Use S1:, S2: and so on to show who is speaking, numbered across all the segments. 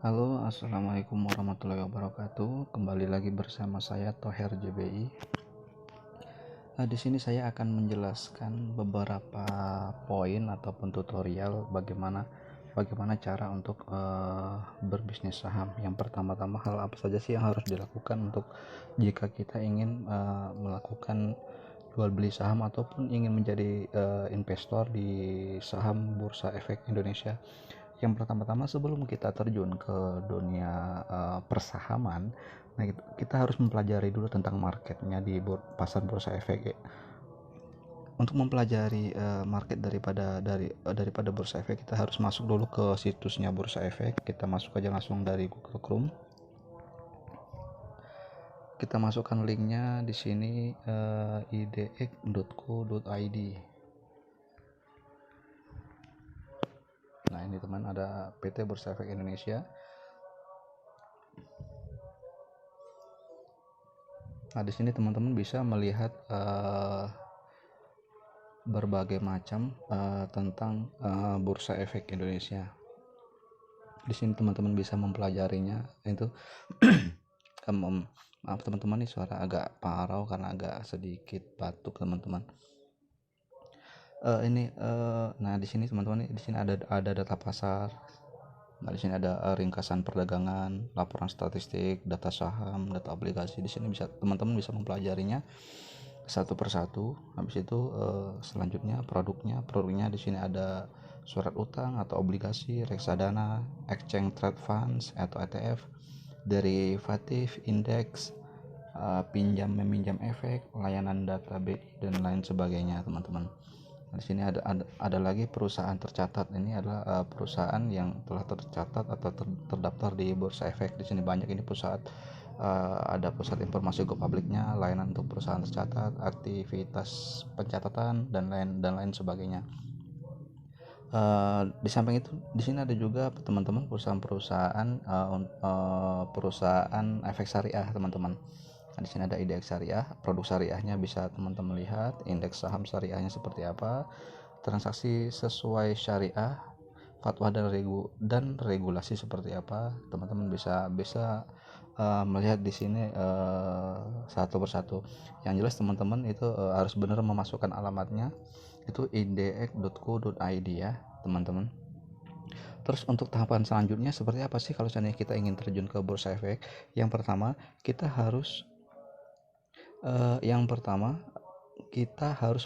S1: Halo, assalamualaikum warahmatullahi wabarakatuh. Kembali lagi bersama saya Toher JBI. Di sini saya akan menjelaskan beberapa poin ataupun tutorial bagaimana cara untuk berbisnis saham. Yang pertama-tama, hal apa saja sih yang harus dilakukan untuk jika kita ingin melakukan jual beli saham ataupun ingin menjadi investor di saham Bursa Efek Indonesia. Yang pertama-tama, sebelum kita terjun ke dunia persahaman, nah kita harus mempelajari dulu tentang marketnya di pasar Bursa Efek ya. Untuk mempelajari market daripada Bursa Efek, kita harus masuk dulu ke situsnya Bursa Efek. Kita masuk aja langsung dari Google Chrome. Kita masukkan linknya di sini, idx.co.id. Nah, ini teman, ada PT Bursa Efek Indonesia. Nah, di sini teman-teman bisa melihat berbagai macam tentang Bursa Efek Indonesia. Di sini teman-teman bisa mempelajarinya. Itu maaf teman-teman, ini suara agak parau karena agak sedikit batuk teman-teman. Nah di sini teman-teman, di sini ada data pasar. Nah, di sini ada ringkasan perdagangan, laporan statistik, data saham, data obligasi. Di sini teman-teman bisa mempelajarinya satu persatu. Habis itu selanjutnya produknya di sini ada surat utang atau obligasi, reksadana, exchange trade funds atau ETF, derivatif, indeks, pinjam meminjam efek, layanan data BI dan lain sebagainya teman-teman. Di sini ada lagi perusahaan tercatat. Ini adalah perusahaan yang telah tercatat atau terdaftar di Bursa Efek. Di sini banyak ini perusahaan. Ada pusat informasi go publiknya, layanan untuk perusahaan tercatat, aktivitas pencatatan dan lain sebagainya. Di samping itu, di sini ada juga teman-teman perusahaan efek syariah teman-teman. Nah, di sini ada indeks syariah, produk syariahnya bisa teman-teman lihat, indeks saham syariahnya seperti apa, transaksi sesuai syariah, fatwa dan regulasi seperti apa. Teman-teman bisa melihat di sini satu persatu. Yang jelas teman-teman itu harus benar memasukkan alamatnya, itu idx.co.id ya teman-teman. Terus untuk tahapan selanjutnya seperti apa sih kalau seandainya kita ingin terjun ke Bursa Efek? Yang pertama kita harus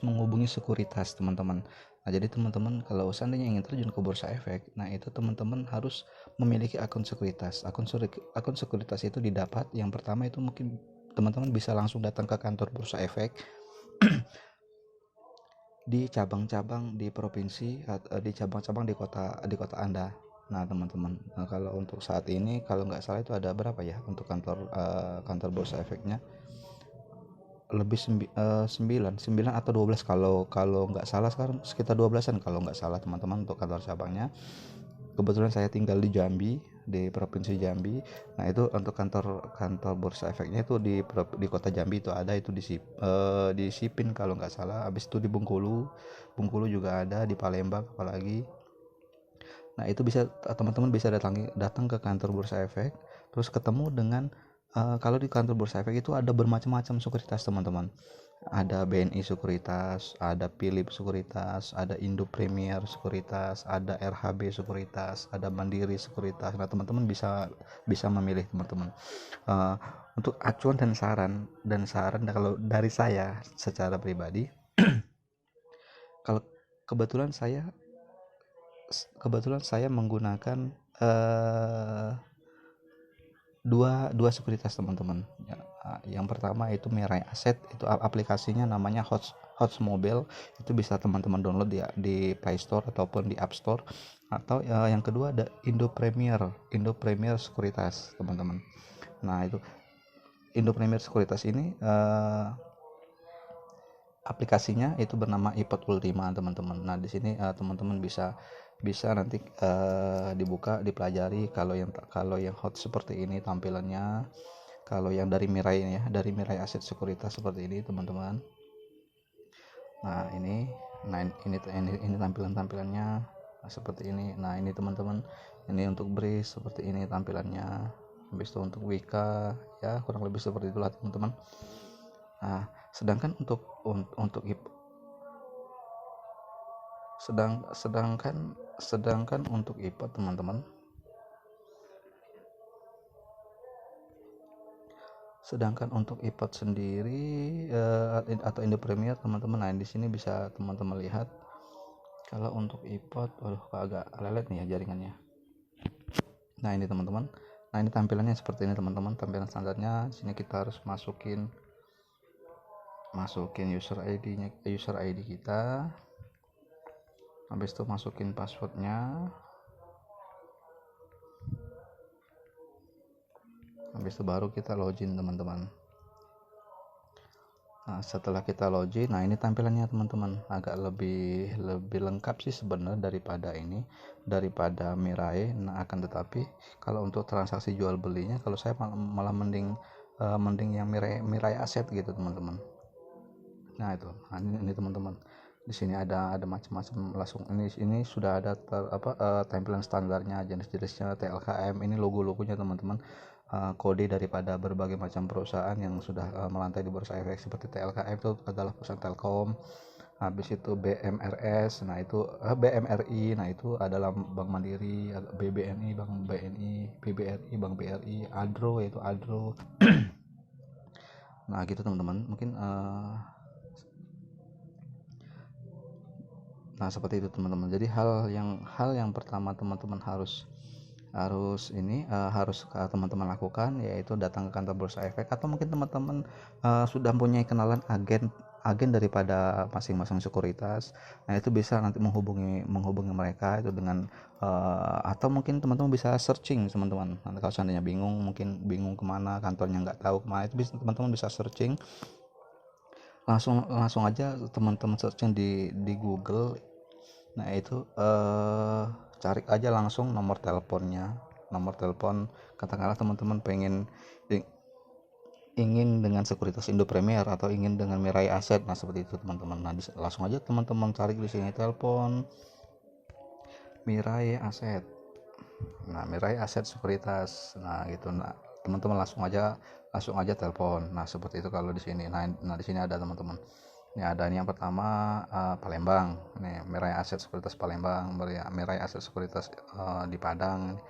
S1: menghubungi sekuritas teman-teman. Nah, jadi teman-teman kalau seandainya ingin terjun ke Bursa Efek, nah itu teman-teman harus memiliki akun sekuritas. Akun sekuritas itu didapat, yang pertama itu mungkin teman-teman bisa langsung datang ke kantor Bursa Efek di cabang-cabang di provinsi, di cabang-cabang di kota Anda. Nah teman-teman, kalau untuk saat ini kalau nggak salah itu ada berapa ya untuk kantor Bursa Efeknya, lebih 9 atau 12 kalau nggak salah, sekarang sekitar 12-an kalau nggak salah teman-teman untuk kantor cabangnya. Kebetulan saya tinggal di Jambi, di provinsi Jambi. Nah itu untuk kantor Bursa Efeknya itu di kota Jambi itu ada, itu di Sipin kalau nggak salah. Habis itu di Bengkulu juga ada, di Palembang apalagi. Nah itu bisa teman-teman bisa datang ke kantor Bursa Efek, terus ketemu dengan kalau di kantor Bursa Efek itu ada bermacam-macam sekuritas teman-teman. Ada BNI Sekuritas, ada Philip Sekuritas, ada Indo Premier Sekuritas, ada RHB Sekuritas, ada Mandiri Sekuritas. Nah teman-teman bisa memilih teman-teman. Untuk acuan dan saran kalau dari saya secara pribadi, kalau kebetulan saya menggunakan dua sekuritas teman-teman ya. Yang pertama itu Mirai Asset, itu aplikasinya namanya Hots Mobile, itu bisa teman-teman download di Play Store ataupun di App Store. Atau yang kedua ada Indo Premier Sekuritas teman-teman. Nah itu Indo Premier Sekuritas ini aplikasinya itu bernama iPod Ultima teman-teman. Nah di sini teman-teman bisa nanti dibuka, dipelajari. Kalau yang hot seperti ini tampilannya, kalau yang dari Mirai Aset Sekuritas seperti ini teman-teman. Nah ini tampilannya. seperti ini. Nah ini teman-teman, ini untuk bris seperti ini tampilannya. Habis itu untuk Wika ya kurang lebih seperti itulah teman-teman. Nah sedangkan sedangkan untuk iPod teman-teman, sedangkan untuk iPod sendiri atau Indo Premier teman-teman, nah di sini bisa teman-teman lihat kalau untuk iPod, agak lelet nih ya jaringannya. Nah ini teman-teman, nah ini tampilannya seperti ini teman-teman, tampilan standarnya. Sini kita harus masukin user ID kita, habis itu masukin passwordnya, habis itu baru kita login teman-teman. Nah setelah kita login, nah ini tampilannya teman-teman, agak lebih lengkap sih sebenarnya daripada Mirai. Nah akan tetapi kalau untuk transaksi jual belinya, kalau saya malah mending yang Mirai Aset gitu teman-teman. Nah itu, nah, ini teman-teman, di sini ada macam-macam. Langsung ini sudah ada tampilan standarnya, jenis-jenisnya, TLKM, ini logo-logonya teman-teman, kode daripada berbagai macam perusahaan yang sudah melantai di Bursa Efek. Seperti TLKM itu adalah perusahaan Telkom, habis itu BMRS, nah itu BMRI, nah itu adalah Bank Mandiri, BBNI Bank BNI, BBRI Bank BRI, Adro yaitu Adro. Nah gitu teman-teman, mungkin nah seperti itu teman-teman. Jadi hal yang pertama teman-teman harus teman-teman lakukan, yaitu datang ke kantor Bursa Efek, atau mungkin teman-teman sudah mempunyai kenalan agen daripada masing-masing sekuritas. Nah itu bisa nanti menghubungi mereka itu dengan atau mungkin teman-teman bisa searching teman-teman. Nanti kalau seandainya bingung kemana kantornya, nggak tahu kemana, itu bisa teman-teman bisa searching, langsung aja teman-teman searching di Google. Nah itu cari aja langsung nomor telepon, katakanlah teman-teman ingin dengan sekuritas Indo Premier atau ingin dengan Mirai Aset. Nah seperti itu teman-teman. Nah langsung aja teman-teman cari di sini, telepon Mirai Aset. Nah Mirai Aset Sekuritas, nah gitu. Nah teman-teman langsung aja telepon. Nah seperti itu kalau di sini. Nah di sini ada teman-teman. Ini ada yang pertama Palembang. Nih Mirai Aset Sekuritas Palembang, Mirai Aset Sekuritas di Padang.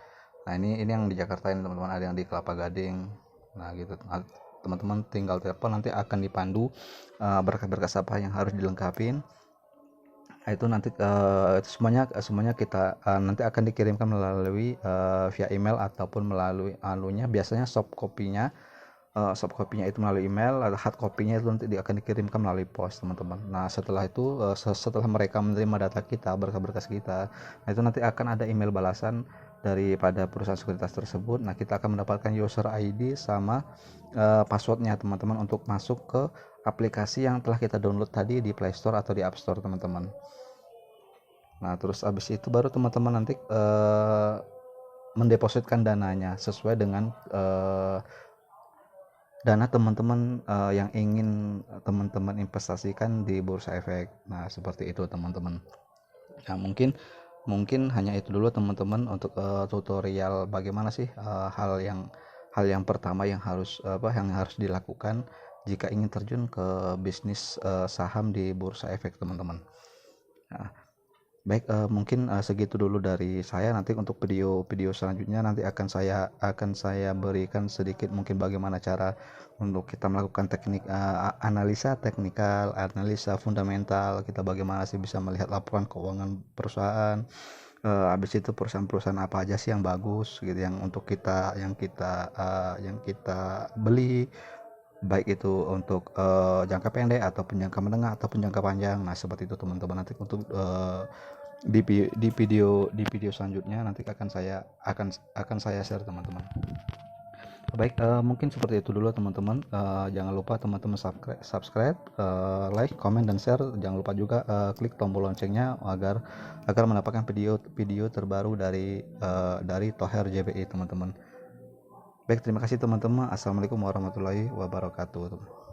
S1: Nah ini yang di Jakarta ini teman-teman, ada yang di Kelapa Gading. Nah gitu. Nah, teman-teman tinggal telepon, nanti akan dipandu berkas-berkas apa yang harus dilengkapin. Nah, itu nanti semuanya kita nanti akan dikirimkan melalui via email ataupun melalui biasanya soft kopinya itu melalui email, atau hard kopinya itu nanti akan dikirimkan melalui pos teman-teman. Nah setelah itu setelah mereka menerima data kita, berkas-berkas kita, nah itu nanti akan ada email balasan daripada perusahaan sekuritas tersebut. Nah kita akan mendapatkan user ID sama passwordnya teman-teman untuk masuk ke aplikasi yang telah kita download tadi di Play Store atau di App Store teman-teman. Nah terus abis itu baru teman-teman nanti mendepositkan dananya sesuai dengan dana teman-teman yang ingin teman-teman investasikan di Bursa Efek. Nah seperti itu teman-teman. Nah mungkin hanya itu dulu teman-teman untuk tutorial bagaimana sih hal yang pertama yang harus dilakukan jika ingin terjun ke bisnis saham di Bursa Efek teman-teman. Nah, baik, mungkin segitu dulu dari saya. Nanti untuk video selanjutnya nanti akan saya berikan sedikit mungkin bagaimana cara untuk kita melakukan teknik analisa teknikal, analisa fundamental, kita bagaimana sih bisa melihat laporan keuangan perusahaan. Habis itu perusahaan-perusahaan apa aja sih yang bagus gitu, yang untuk kita beli, baik itu untuk jangka pendek ataupun jangka menengah ataupun jangka panjang. Nah seperti itu teman-teman. Nanti untuk di video selanjutnya nanti akan saya share teman-teman. Baik, mungkin seperti itu dulu teman-teman. Jangan lupa teman-teman subscribe, like, comment, dan share. Jangan lupa juga klik tombol loncengnya agar mendapatkan video terbaru dari Thoher JBI teman-teman. Baik, terima kasih teman-teman. Assalamualaikum warahmatullahi wabarakatuh.